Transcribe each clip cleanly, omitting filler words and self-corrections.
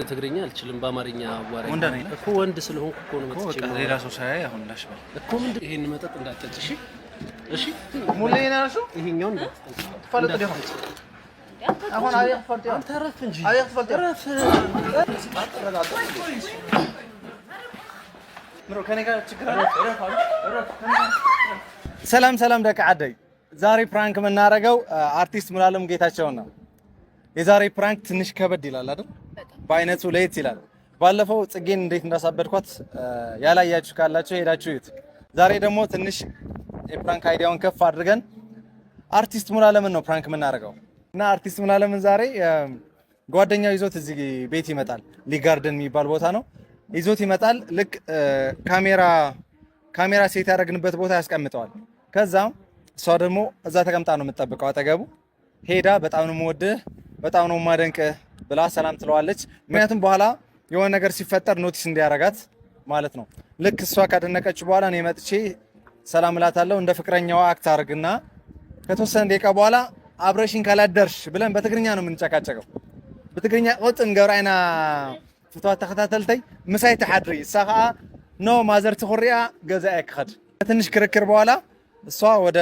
ትግርኛ አልችልም በአማርኛ አዋራኝ እኮ ወንድ ስለሆንኩ እኮ ነው መጥቼ ነው ሌላ ሰው ሳይ አሁን ላሽ በል እኮ ምንድን ይሄን መጠጥ እንዳትጠጪ እሺ እሺ ሙሌና እሱ ይሄኛው ተፈልጥ ዲሆን አሁን አይ ተፈልጥ አንተ ረፍ እንጂ አይ ተፈልጥ ረፍ ምሮ ከኔ ጋር ችግር አለ ሰላም ሰላም ደካ አደይ ዛሬ ፕራንክ የምናደርገው አርቲስት ሙሉዓለም ጌታቸው ነው። የዛሬ ፕራንክ ትንሽ ከበድ ይላል አይደል? በአይነቱ ለየት ይላል። ባለፈው ጽጌን እንዴት እንዳሳበድኳት ያላያችሁ ካላችሁ ሄዳችሁ እዩት። ዛሬ ደግሞ ትንሽ የፕራንክ አይዲያውን ከፍ አድርገን አርቲስት ሙሉዓለምን ነው ፕራንክ የምናደርገው እና አርቲስት ሙሉዓለምን ዛሬ ጓደኛው ይዞት እዚህ ቤት ይመጣል። ሊጋርደን የሚባል ቦታ ነው ይዞት ይመጣል። ልክ ካሜራ ሴት ያደረግንበት ቦታ ያስቀምጠዋል። ከዛም እሷ ደግሞ እዛ ተቀምጣ ነው የምትጠብቀው አጠገቡ። ሄዳ በጣም ነው የምወድህ በጣም ነው የማደንቅህ ብላ ሰላም ትለዋለች። ምክንያቱም በኋላ የሆነ ነገር ሲፈጠር ኖቲስ እንዲያረጋት ማለት ነው። ልክ እሷ ካደነቀች በኋላ እኔ መጥቼ ሰላም እላታለሁ። እንደ ፍቅረኛዋ አክት አድርግና ከተወሰነ ደቂቃ በኋላ አብረሽኝ ካላደርሽ ብለን በትግርኛ ነው የምንጨቃጨቀው። በትግርኛ ቆጥን ገብራይና ፍቷት ተከታተልተይ ምሳይ ተሐድሪ ሳኻ ኖ ማዘር ትኹሪያ ገዛኤ ክኸድ። ትንሽ ክርክር በኋላ እሷ ወደ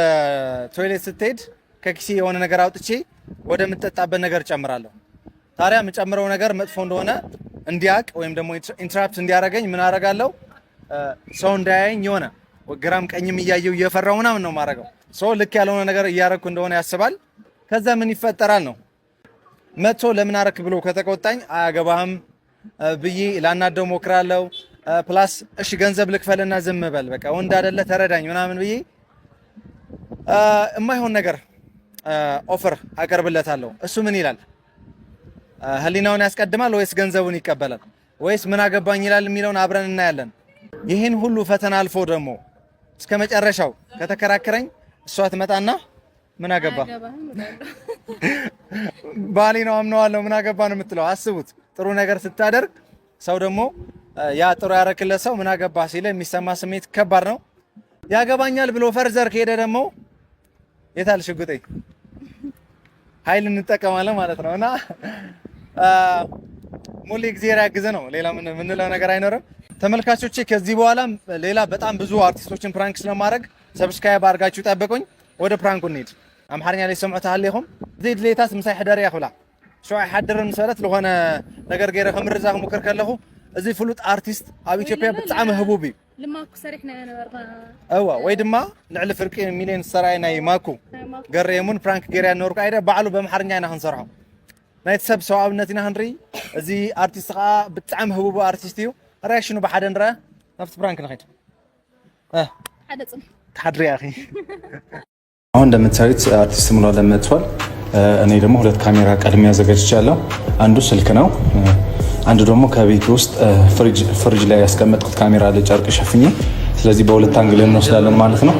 ቶይሌት ስትሄድ ከኪሴ የሆነ ነገር አውጥቼ ወደ ምጠጣበት ነገር ጨምራለሁ። ታዲያ የምጨምረው ነገር መጥፎ እንደሆነ እንዲያቅ ወይም ደግሞ ኢንተራፕት እንዲያረገኝ ምን አደርጋለሁ? ሰው እንዳያየኝ የሆነ ግራም ቀኝም እያየው እየፈራው ምናምን ነው ማረገው። ሰው ልክ ያልሆነ ነገር እያረኩ እንደሆነ ያስባል። ከዛ ምን ይፈጠራል ነው መጥቶ ለምን አረክ ብሎ ከተቆጣኝ አያገባህም ብዬ ላናደው ሞክራለሁ። ፕላስ እሺ ገንዘብ ልክፈልና ዝም በል በቃ ወንድ አይደለ ተረዳኝ ምናምን ብዬ የማይሆን ነገር ኦፈር አቀርብለታለሁ። እሱ ምን ይላል? ህሊናውን ያስቀድማል ወይስ ገንዘቡን ይቀበላል ወይስ ምን አገባኝ ይላል የሚለውን አብረን እናያለን። ይሄን ሁሉ ፈተና አልፎ ደግሞ እስከ መጨረሻው ከተከራከረኝ እሷ ትመጣና ምን አገባ ባሌ ነው አምነዋለሁ ምን አገባ ነው የምትለው። አስቡት፣ ጥሩ ነገር ስታደርግ ሰው ደግሞ ያ ጥሩ ያረክለት ሰው ምን አገባ ሲለ የሚሰማ ስሜት ከባድ ነው። ያገባኛል ብሎ ፈርዘር ከሄደ ደግሞ የታል ሽጉጤ ኃይል እንጠቀማለን ማለት ነውና ሙሉ እግዚአብሔር ያግዘ ነው። ሌላ ምን ለው ነገር አይኖርም። ተመልካቾቼ ከዚህ በኋላ ሌላ በጣም ብዙ አርቲስቶችን ፕራንክ ስለማድረግ ሰብስክራይብ አድርጋችሁ ጠብቁኝ። ወደ ፕራንኩ እንሂድ። አምሐርኛ ላይ ሰምዕታ አለይኩም ዘይድ ሌታስ ምሳይ ሕደር ያኹላ ሸው አይሐድርን መሰረት ለሆነ ነገር ገይረ ከምርዛህ ሙከር ከለኹ እዚ ፍሉጥ አርቲስት ኣብ ኢትዮጵያ ብጣዕሚ ህቡብ እዩ لماكو سريحنا انا برضه ايوا وي دما لعل فرق مليون سراي ناي ماكو غريمون فرانك غيريا نورك ايدا بعلو بمحرنيا انا هنصرحو نايت سب سوابنتنا هنري ازي ارتيست بتعم هبوب ارتيست يو رياكشنو بحد نرا نفس فرانك نخيت حدا صم تحضري يا اخي አሁን እንደምታዩት አርቲስት ሙሉዓለም መጥቷል። እኔ ደግሞ ሁለት ካሜራ ቀድሜ አዘጋጅቻለሁ። አንዱ ስልክ ነው፣ አንዱ ደግሞ ከቤት ውስጥ ፍሪጅ ላይ ያስቀመጥኩት ካሜራ አለ ጨርቅ ሸፍኜ። ስለዚህ በሁለት አንግል እንወስዳለን ማለት ነው።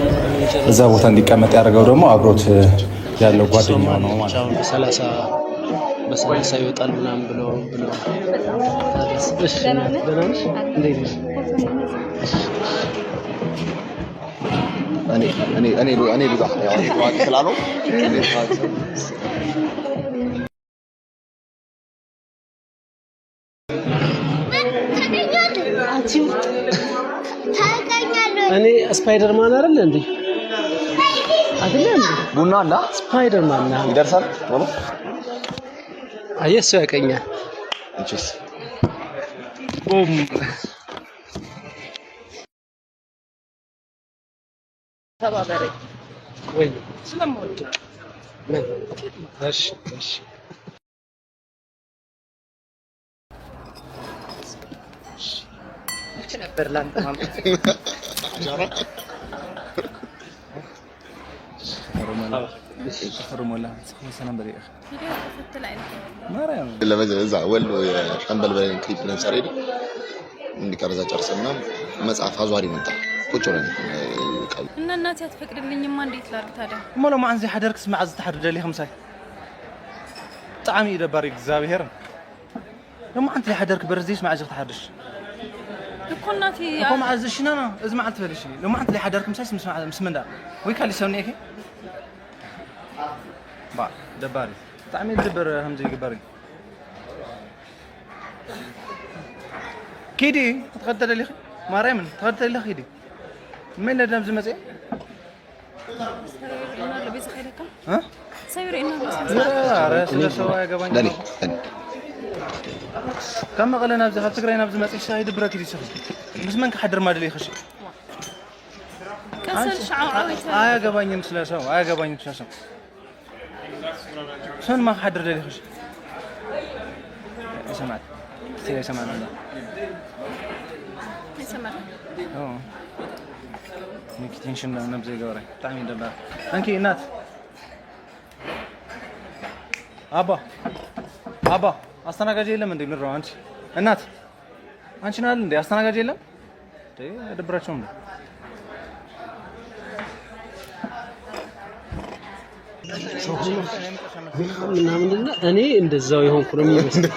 እዛ ቦታ እንዲቀመጥ ያደርገው ደግሞ አብሮት ያለው ጓደኛው ነው ማለት ነው። በሰላሳ ይወጣል ምናምን ብሎ እሺ ደናንሽ እንዴት ነው? እኔ ልዛ ያው ዋቂ ስላለው እኔ ስፓይደርማን አይደል እንዴ? አይደለም ቡና አላ ስፓይደርማን ነው ይደርሳል ወሎ አየሱ ያቀኛል እንቺስ ቡም ተባበረ ወይ ስለምወድ እሺ እሺ ነበር ላንተ ማለት ሮማላ ሰላም በሪያ فتل عين ማርያም ለበዛ ወሎ የሻምበል በለን ክሊፕ ለምሳሌ እንዲቀርዛ ጨርሰና መጽሐፍ አዟሪ መጣ ቁጭ ብለን እና እናቴ አትፈቅድልኝማ እንዴት ላድርግ ታዲያ? ሞሎ ማንዚ ሐደርክ ስማዕ ዝተሐድር ደሊ خمساي ጣዕሚ ይደባሪ እግዚአብሔር ደሞ አንተ ሐደርክ በርዚስ ማዕዝ ተሐድሽ እኮ እናቴ እኮ ማዕዝሽና እዚ ማዕዝ ትፈልሽ ደሞ አንተ ሐደርክ ምሳይስ ምስመንዳ ወይ ካሊ ሰውኔ እከ ባ ደባሪ ጣዕሚ ይደበር همزي ይገባሪ كيدي تغدى لي مريم تغدى لي خيدي من لا دام زمزي انا لبس خيرك ها سير انه بس لا سوا يا جبان دالي كم قال انا بزاف تقرينا بزمص شاهد برك دي شخص بس من كحدر ما دلي خشي كسر شعراويت يا جبان مسلسل يا جبان مسلسل شلون ما حدر دلي خشي سمعت كثير سمعنا الله سمعت ميكتين شنو نبزي قوري طعمي دبا انكي نات ابا استناجاج የለም እንዴ ምንድነው አንቺ እናት አንቺ ናል እንዴ አስተናጋጅ የለም እንዴ ደብራችሁ ነው ምናምንና እኔ እንደዛው የሆንኩ ነው የሚመስለው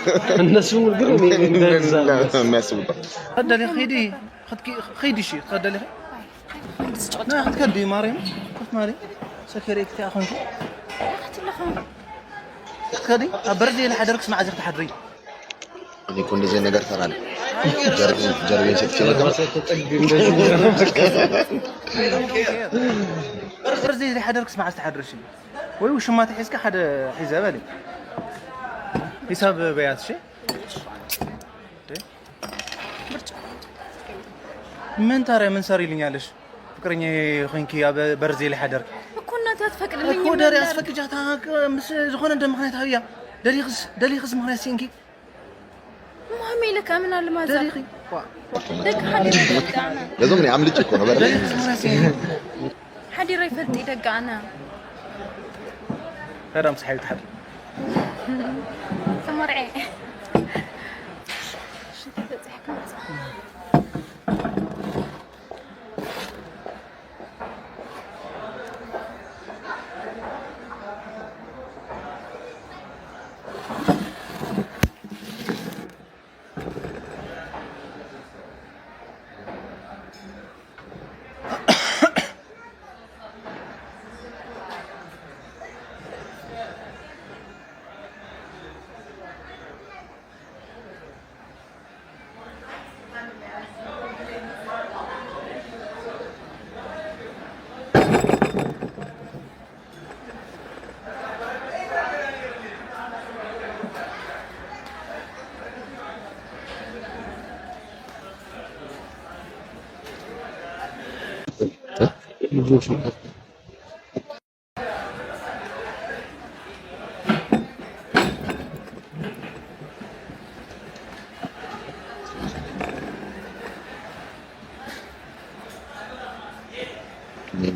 እነሱ ግን እኔ እንደዛው የሚያስቡት خدلي خيدي شي خدلي لا خدي مريم قلت مريم سكريك تاخذ اختي لخم خدي ابردي لحدرك اسمع عزك تحدري እኔ እኮ እንደዚህ ነገር ተራለ ጀርቤን ስትችል ابردي لحدرك اسمع عزك تحدرشي وي وش ما تحسك حدا حساب لي حساب بيات شي من ترى من صار يلኛለሽ ፍቅረኛ ሆንኪ በርዜ ላይ ሐደር እኮ እናት አትፈቅድልኝ እኮ ደሪ አስፈቅጃታ ምስ ዝኾነ እንደ ምክንያት አብያ ደሊኽስ ምክንያት ሲንኪ ማሚ ለካ ምን አለ ማዛ ደግ حدير دقانا لازم ني عملت እኮ ነው በረለ حدير يفلت دقانا هذا مستحيل تحدي تمرعي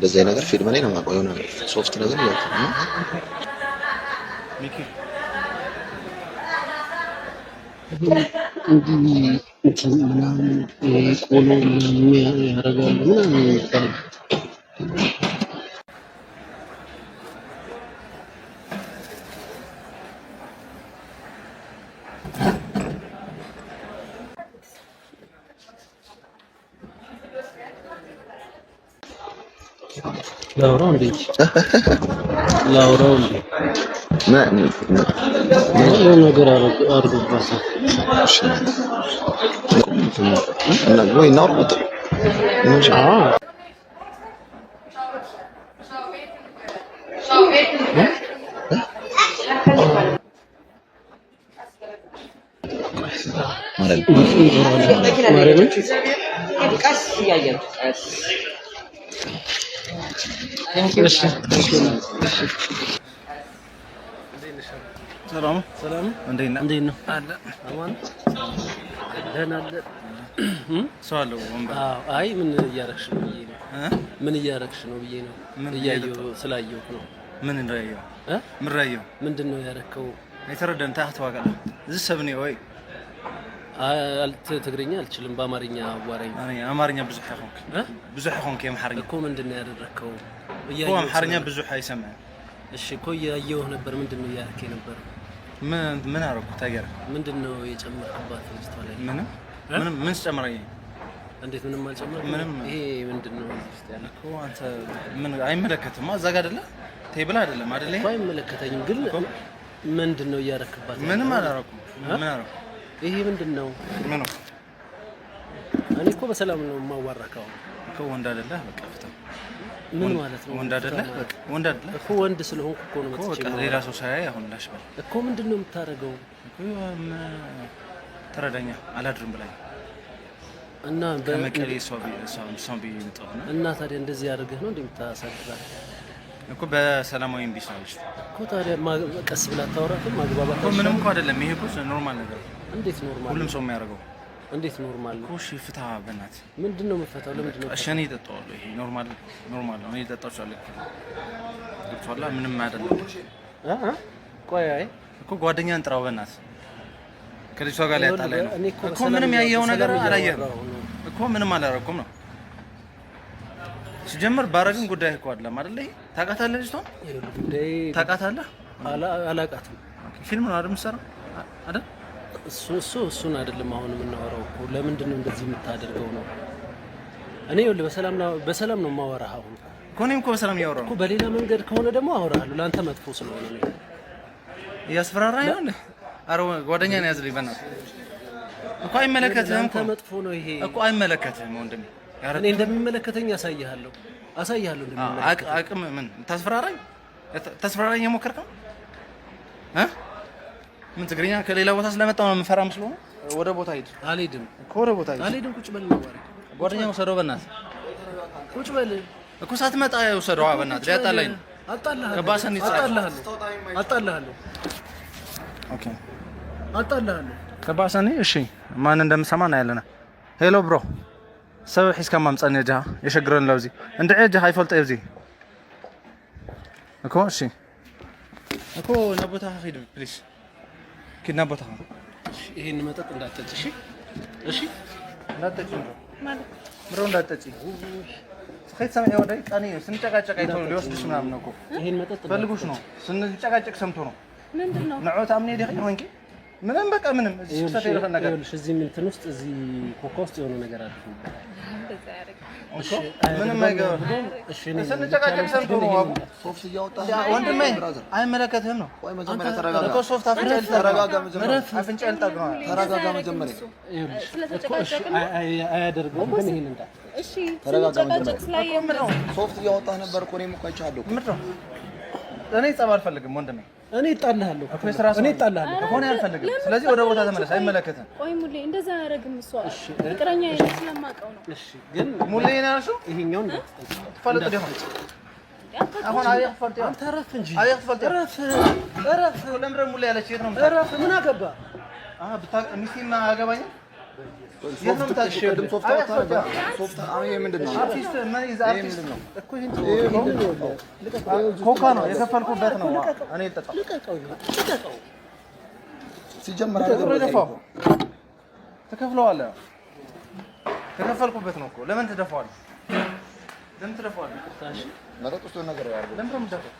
እንደዚህ ነገር ፊልም ላይ ነው ማቆየው ነው ሶፍት ነገር ነው ሚኪ ምናምን ቆሎ ያረጋሉ ምናምን لاورون ما نقدر أرجو بس أنا قوي نربط سلام عندنا አለ አማን ደህና አለ ሰዋለው ወንበር አይ ምን እያረክሽ ነው ብዬ ነው ምን እያረክሽ ነው ብዬ ነው እያየሁ ስላየሁ ነው ምን እንደያየው ምን ራየው ምንድነው ያረከው አይተረደም ታህት ዋጋለ ዝሰብኒ ወይ አልተ ትግርኛ አልችልም በአማርኛ አዋራኝ እኔ አማርኛ ብዙ ሆንክ የማርኛ እኮ ምንድነው ያደረከው እያየሁ አማርኛ ብዙ አይሰማም እሺ እኮ እያየሁ ነበር ምንድነው ያረከ ነበር ምን አረኩ ታገረ ምንድነው የጨመርክባት ልጅቷ ላይ ምን ጨመረኝ እንዴት ምንም አልጨመርኩም ምንም ይሄ ምንድነው እስቲ ያለኩ አንተ ምን አይመለከትም አዛጋ አይደለ ቴብል አይደለም አይደለ አይመለከተኝም ግን ምንድነው ያረክባት ምንም አላረኩም ምን አረኩ ይሄ ምንድነው? ምን ነው? እኔ እኮ በሰላም ነው የማዋራከው እኮ ወንድ አይደለህ በቃ ፍታው። ምን ማለት ነው? ወንድ አይደለህ በቃ ወንድ አይደለህ እኮ ወንድ ስለሆንኩ እኮ ነው በቃ ሌላ ሰው ሳያይ አሁን ላሽበል እኮ ምንድነው የምታረገው? እኮ ተረዳኛ አላድርም ብላኝ እና በመቀሌ ሰው ቢመጣው እና ታዲያ እንደዚህ አድርገህ ነው እንደምታሳድራል እኮ በሰላማዊ እንዲሳለሽ እኮ ታዲያ ቀስ ብላ ታወራትም ማግባባት እኮ ምንም እኮ አይደለም። ይሄ እኮ ኖርማል ነገር። እንዴት ኖርማል? ሁሉም ሰው የሚያደርገው እንዴት ኖርማል ነው? እሺ ፍታ በእናትህ። ምንድነው የምፈታው? ለምንድነው? እሺ እኔ እጠጣዋለሁ። ይሄ ኖርማል ነው። እኔ እጠጣዋለሁ። ገብቶሃል? ምንም አይደለም። ቆይ አይ እኮ ጓደኛን ጥራው በእናትህ። ከልጅቷ ጋር ሊያጣላኝ ነው እኮ። ምንም ያየኸው ነገር አላየህም እኮ። ምንም አላደረኩም ነው ሲጀምር። ባረግን ጉዳይ እኮ አይደለም አይደል? ታውቃታለህ ልጅቷን? ታውቃታለህ? አላውቃትም። ፊልም ነው አይደል የምትሰራው አይደል? እሱን አይደለም አሁን የምናወራው እኮ። ለምንድን ነው እንደዚህ የምታደርገው ነው? እኔ ይኸውልህ በሰላም ነው የማወራህ አሁን እኮ። እኔም እኮ በሰላም እያወራሁ ነው እኮ። በሌላ መንገድ ከሆነ ደግሞ አወራሃለሁ። ለአንተ መጥፎ ስለሆነ ነው እያስፈራራኝ ነው። ኧረ ጓደኛዬን ያዝልኝ በእናትህ እኮ። አይመለከትህም እኮ። መጥፎ ነው ይሄ እኮ አይመለከትህም ወንድሜ። እኔ እንደሚመለከተኝ አሳይሃለሁ እንደሚመለከተኝ። አቅም ምን ታስፈራራኝ የሞከርከው ምን ትግርኛ ከሌላ ቦታ ስለመጣሁ ነው የምፈራ መስሎህ? ወደ ቦታ ሂድ። አልሄድም እኮ ወደ ቦታ ሂድ። አልሄድም። ቁጭ በል ነው ጓደኛው ወሰደው በእናትህ። ቁጭ በል እኮ ሳትመጣ ወሰደው በእናትህ። ሊያጣላኝ ነው። አጣልሃለሁ። ኦኬ አጣልሃለሁ። ከባሰኒ እሺ፣ ማን እንደምሰማ እናያለና። ሄሎ ብሮ ሰብ ሒዝካ ማምፀኒ ጃ የሸግረን ለውዚ እንድዕ ጃ አይፈልጥ ይብዚ እኮ። እሺ እኮ ነቦታ ሂድ ፕሊዝ። ኪና ቦታ ይሄን መጠጥ እንዳትጠጪ። እሺ እንዳትጠጪ ማለት ምሮ እንዳትጠጪ። ስኸይት ሰማይ ወዳይ ቃኒ ስንጨቃጨቅ አይቶ ሊወስድሽ ምናምን ነው እኮ። ይሄን መጠጥ ፈልጉሽ ነው ስንጨቃጨቅ ሰምቶ ነው። ምንድነው ነዑት አምኔ ዲህ ይሆንኪ ምንም በቃ ምንም እዚህ ተፈይረፈ ነገር እዚህ እንትን ውስጥ እዚህ ኮካ ውስጥ የሆነ ነገር አለ። እሺ ምንም አይገባም። እሺ ስንጨቃጨቅ ሰምቶ ነው። ሶፍት እያወጣ ወንድሜ አይመለከትህም ነው። ቆይ መጀመሪያ ተረጋጋ እኮ ሶፍት ተረጋጋ። መጀመሪያ አፍንጫ ልጠግነው። ተረጋጋ መጀመሪያ። አያደርገውም ግን ይሄን እንዳ እሺ ተረጋጋ መጀመሪያ። ሶፍት እያወጣ ነበር እኮ እኔም እኮ አይቻለሁ። ምንድን ነው? እኔ ጸብ አልፈልግም ወንድሜ። እኔ እጣልሃለሁ እኔ እጣልሃለሁ እኮ ነው አልፈልግም። ስለዚህ ወደ ቦታ ተመለስ። አይመለከትህም። ቆይ ሙሌ እንደዛ አያደርግም። እሷ ፍቅረኛ ስለማውቀው ነው። እሺ ግን ሙሌ ነው ያልሽው? ይሄኛውን ትፈልጥ ደግሞ አሁን አየህ ፈልጥ አንተ ረፍ እንጂ አየህ ፈልጥ ረፍ ለምረ ሙሌ ያለች የት ነው ረፍ ምን አገባ? ብታውቅ ሚስቴማ አያገባኝም። ኮካ ነው የከፈልኩበት ነው። እኔ ልጠጣው ሲጀመር ትከፍለዋለህ። ከከፈልኩበት ነው እኮ። ለምን ትደፋዋለህ? ለምን ትደፋዋለህ? መጠጥ ውስጥ ነገር ያደርገው ለምን ነው የምትደፋው?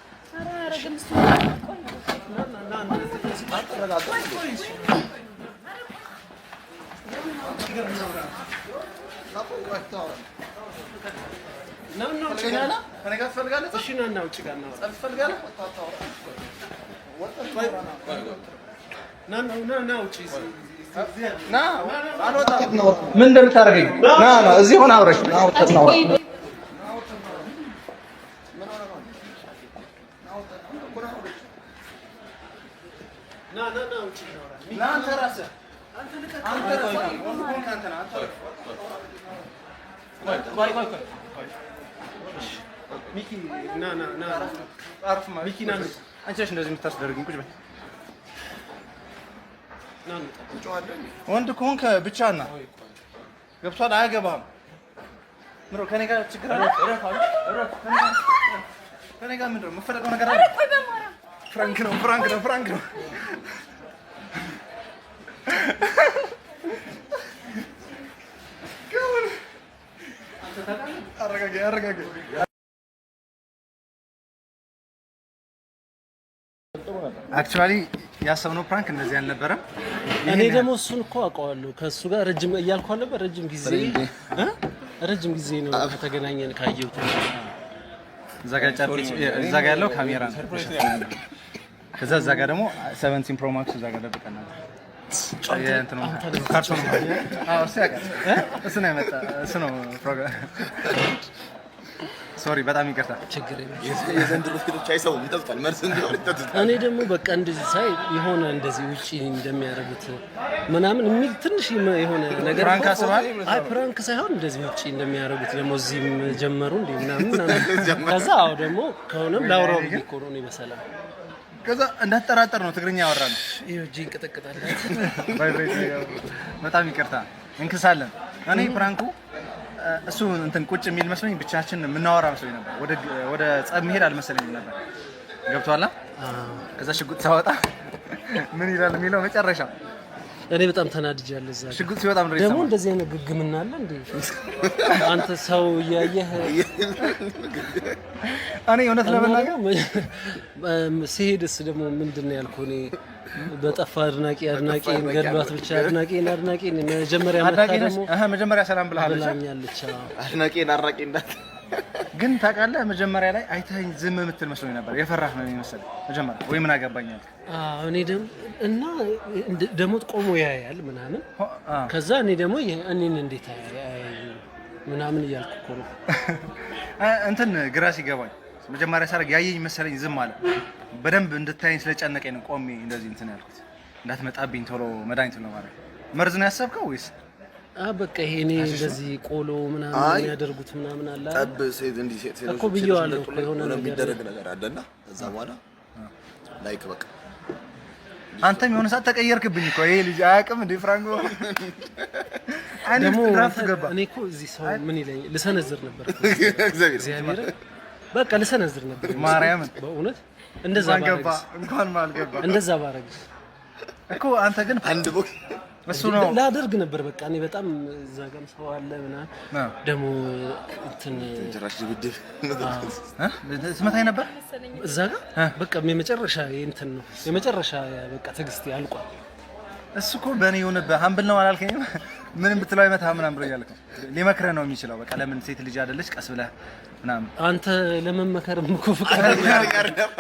ምን እንደምታደርገኝ ና እዚህ ሆነ አብረሽ ሚኪ ና አርፍ ሚኪ ና አንቺ ነሽ እንደዚህ የምታስደርግኝ። ቁጭ በይ ወንድ ከሆንክ ብቻ ና ገብቷል። አያገባህም። ምሮ ከኔ ጋር ችግር አለ። እረፍ ከኔ ጋር ምንድን ነው የምትፈልገው ነገር አለ? ፍራንክ ነው አረጋጋ። አክቹዋሊ ያሰብነው ፕራንክ እንደዚህ አልነበረም። እኔ ደግሞ እሱን እኮ አውቀዋለሁ። ከእሱ ጋር ረጅም እያልኩ አልነበር? ረጅም ጊዜ ነው ከተገናኘን ካየሁት። እዛ ጋር ያለው ካሜራ ነው። ከዛ እዛ ጋር ደግሞ 17 ፕሮ ማክስ እዛ ጋር ደብቀናል። የእንትኑ ካርቶን እሱ ያውቃል እሱ ነው የመጣ እሱ ነው ፕሮግራም ሶሪ በጣም ይቅርታ ችግር የለም የዘንድሮ ፊልሞች አይሰውም ይጠብቃል መልስ እንዲሆን ይጠብቃል እኔ ደግሞ በቃ እንደዚህ ሳይ የሆነ እንደዚህ ውጪ እንደሚያደርጉት ምናምን የሚል ትንሽ የሆነ ነገር ፕራንክ አስባል አይ ፕራንክ ሳይሆን እንደዚህ ውጪ እንደሚያደርጉት ደግሞ እዚህም ጀመሩ እንዴ ምናምን ከዛ አው ደግሞ ከሆነም ላውራው ቢኮ ነው በሰላም ከዛ እንዳትጠራጠር ነው ትግርኛ ያወራል ይሄ እጂ እንቀጠቀጣለ በጣም ይቅርታ እንክሳለን እኔ ፕራንኩ እሱ እንትን ቁጭ የሚል መስሎኝ ብቻችን የምናወራ መስሎኝ ነበር ወደ ጸብ መሄድ አልመሰለኝም ነበር ገብቷላ ከዛ ሽጉጥ ሳወጣ ምን ይላል የሚለው መጨረሻ እኔ በጣም ተናድጃለሁ እዛ ሽጉጥ ሲወጣ ምን ደግሞ እንደዚህ አይነት ግግምና አለ እንዴ አንተ ሰው ያየህ እኔ እውነት ለመናገር ሲሄድስ ደግሞ ምንድነው ያልኩህ እኔ በጠፋ አድናቂን ገድሏት ብቻ አድናቂን መጀመሪያ መጣ ደግሞ መጀመሪያ ሰላም ብላኛለች አድናቂን አራቂ እንዳት ግን ታውቃለህ መጀመሪያ ላይ አይተኸኝ ዝም የምትል መስሎኝ ነበር የፈራህ ነው የሚመስለው መጀመሪያ ወይ ምን አገባኛል እኔ ደግሞ ቆሞ ያያል ምናምን ከዛ እኔ ደግሞ እኔን እንዴት ምናምን እያልኩ እኮ ነው እንትን ግራ ሲገባኝ መጀመሪያ ሳረግ ያየኝ መሰለኝ ዝም አለ በደንብ እንድታየኝ ስለጨነቀኝ ነው ቆሜ እንደዚህ እንትን ያልኩት እንዳትመጣብኝ ቶሎ መድኃኒት ነው ማለት መርዝ ነው ያሰብከው ወይስ በቃ ይሄ እኔ እንደዚህ ቆሎ ምናምን ያደርጉት ምናምን አለ ጠብ ሴት እንዲህ ሴት እኮ ብየዋለሁ እኮ የሆነ ነገር የሚደረግ ነገር አለና ከዛ በኋላ ላይክ በቃ አንተም የሆነ ሰዓት ተቀየርክብኝ እኮ ይሄ ልጅ አያውቅም እንደ ፍራንኮ ደግሞ እኔ እኮ እዚህ ሰው ምን ይለኝ ልሰነዝር ነበር እግዚአብሔር በቃ ልሰነዝር ነበር ማርያምን በእውነት እንደዛ ባረግ እንኳን ማልገባ እንደዛ ባረግ እኮ አንተ ግን አንድ ቦክ እሱ ነው ላደርግ ነበር በቃ እኔ በጣም እዛ ጋር ሰው አለ ምናምን ደግሞ እንትን ጀራሽ ድብድብ ስመታኝ ነበር እዛ ጋር በቃ የመጨረሻ እንትን ነው የመጨረሻ በቃ ትግስት ያልቋል እሱ እኮ በእኔ የሆነ በሀምብል ነው አላልከኝም ምንም ብትለው አይመታህ ምናምን ብሎ እያልክ ሊመክረህ ነው የሚችለው በቃ ለምን ሴት ልጅ አይደለች ቀስ ብለህ ምናምን አንተ ለመመከርም እኮ ፈቃደኛ አይደለም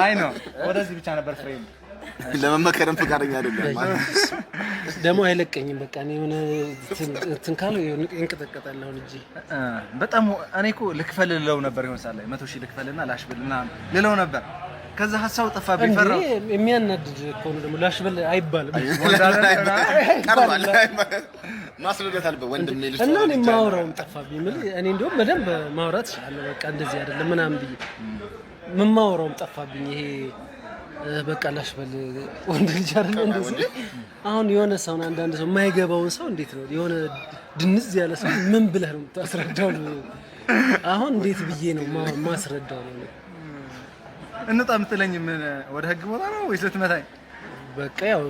አይ ነው ወደዚህ ብቻ ነበር ፍሬም ለመመከርም ፈቃደኛ አይደለም ደግሞ አይለቀኝም በቃ እኔ ምን ትንካለው እንቀጠቀጣለሁ ልጅ በጣም እኔ እኮ ልክፈልለው ነበር ይሆን ሳለ 100,000 ልክፈልና ላሽብልና ልለው ነበር ከዛ ሐሳቡ ጠፋብኝ ፈራው የሚያናድድ እኮ ነው ደግሞ ላሽበል አይባልም ቀርባል ማስረዳት አለበት ወንድም ልጅ እና እኔ ማውራውም ጠፋብኝ እኔ እንደውም በደንብ ማውራት ይችላል በቃ እንደዚህ አይደለም ምናምን ብዬ ምን ማውራውም ጠፋብኝ ይሄ በቃ ላሽበል ወንድ ልጅ አይደለም እንደዚህ አሁን የሆነ ሰው አንዳንድ ሰው የማይገባውን ሰው እንዴት ነው የሆነ ድንዝ ያለ ሰው ምን ብለህ ነው ታስረዳው አሁን እንዴት ብዬ ነው ማስረዳው ነው እንጣ ምትለኝ ምን ወደ ህግ ቦታ ነው ወይስ ልትመታኝ በቃ ያው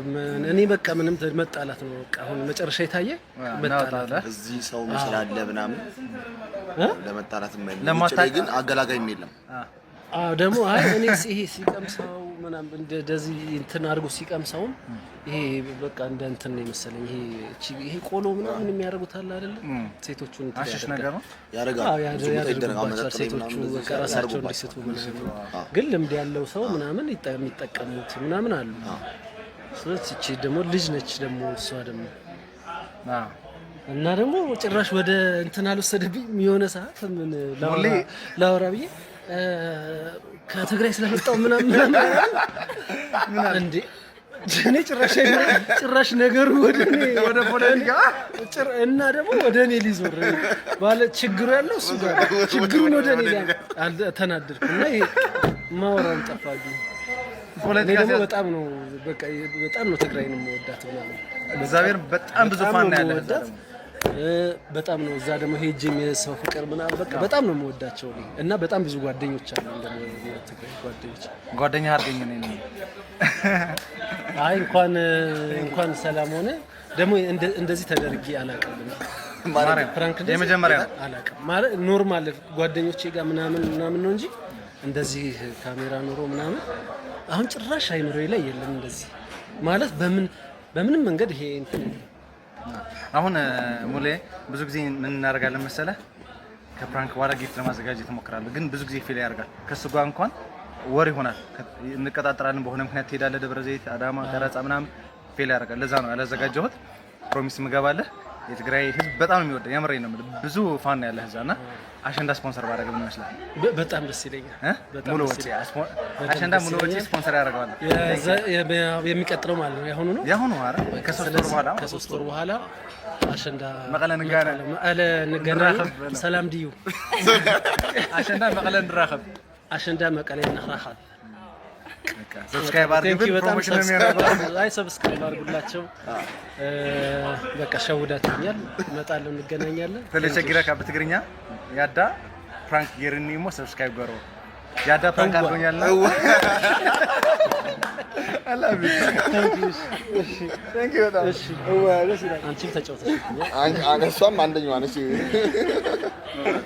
እኔ በቃ ምንም መጣላት ነው በቃ አሁን መጨረሻ የታየ መጣላት እዚህ ሰው መስላለ ምናምን ለመጣላት የማይመች ግን አገላጋይም የለም ደግሞ አይ እኔ ይሄ ሲቀምሰው ምናምን እንደዚህ እንትን አድርጎ ሲቀምሰው ይሄ በቃ እንደ እንትን ነው መሰለኝ ይሄ ቆሎ ምናምን የሚያደርጉት አለ አይደል ሴቶቹን አሽሽ ነገር ነው ያደርጋሉ ሴቶቹ በቃ ራሳቸው እንዲስቱ ምናምን ግን ልምድ ያለው ሰው ምናምን የሚጠቀሙት ምናምን አሉ ስለዚህ ደግሞ ልጅ ነች ደግሞ እሷ ደግሞ እና ደግሞ ጭራሽ ወደ እንትን አልወሰደብኝ የሆነ ሰዓት ምን ላወራ ብዬ ከትግራይ ስለመጣው ምናምን እንዴ እኔ ጭራሽ ነገሩ ወደ ፖለቲካ እና ደግሞ ወደ እኔ ሊዞር ባለ ችግሩ ያለው እሱ ጋር ችግሩን ወደ እኔ ተናደድኩ እና ማወራውን ጠፋብኝ ፖለቲካ ደግሞ በጣም ነው በቃ በጣም ነው ትግራይን የምወዳት ምናምን እግዚአብሔር በጣም ብዙ ፋን ነው ያለው በጣም ነው እዛ ደግሞ ሄጄም የሰው ፍቅር ምናምን በቃ በጣም ነው የምወዳቸው እና በጣም ብዙ ጓደኞች አሉ እንደው ትግራይ ጓደኛ አርገኝ ነኝ አይ እንኳን ሰላም ሆነ ደግሞ እንደዚህ ተደርጊ አላውቅም ማርያም ፍራንክ የመጀመሪያ አላውቅም ማለት ኖርማል ጓደኞቼ ጋር ምናምን ነው እንጂ እንደዚህ ካሜራ ኖሮ ምናምን አሁን ጭራሽ አይኖር ላይ የለም እንደዚህ ማለት በምንም መንገድ ይሄ እንትን አሁን ሙሌ ብዙ ጊዜ ምን እናደርጋለን መሰለህ ከፕራንክ በኋላ ጊፍት ለማዘጋጀት እሞክራለሁ ግን ብዙ ጊዜ ፌል ያደርጋል ከሱ ጋር እንኳን ወር ይሆናል እንቀጣጠራለን በሆነ ምክንያት ትሄዳለህ ደብረ ዘይት አዳማ ቀረጻ ምናምን ፌል ያደርጋል ለዛ ነው ያላዘጋጀሁት ፕሮሚስ ምገባለህ የትግራይ ህዝብ በጣም ነው የሚወደው የምሬን ነው ብዙ ፋን ያለህ እዛና አሸንዳ ስፖንሰር ባደረገ ምን ይመስላል በጣም ደስ ይለኛል ሙሉ ወጪ አሸንዳ ሙሉ ወጪ ስፖንሰር ያደርጋል የሚቀጥለው ማለት ነው ያሁኑ አረ ከ3 ወር በኋላ አሸንዳ መቀለ ንገናኝ ሰላም ድዩ አሸንዳ መቀለ ንራኸብ አሸንዳ መቀለ ንራኸብ ሰብስክራይብ አድርጉ ፕሮሞሽን ነው የሚያደርገው አይ ሰብስክራይብ አድርጉላቸው በቃ ሸውዳችኛል እመጣለሁ እንገናኛለን ተለቸግራ በትግርኛ ያዳ ፍራንክ ጌርኒሞ ሰብስክራይብ ገሮ ያዳ ፍራንክ አድርጎኛልና I love you. Thank you በጣም አንቺም ተጫውተሽ እሷም አንደኛዋ ነች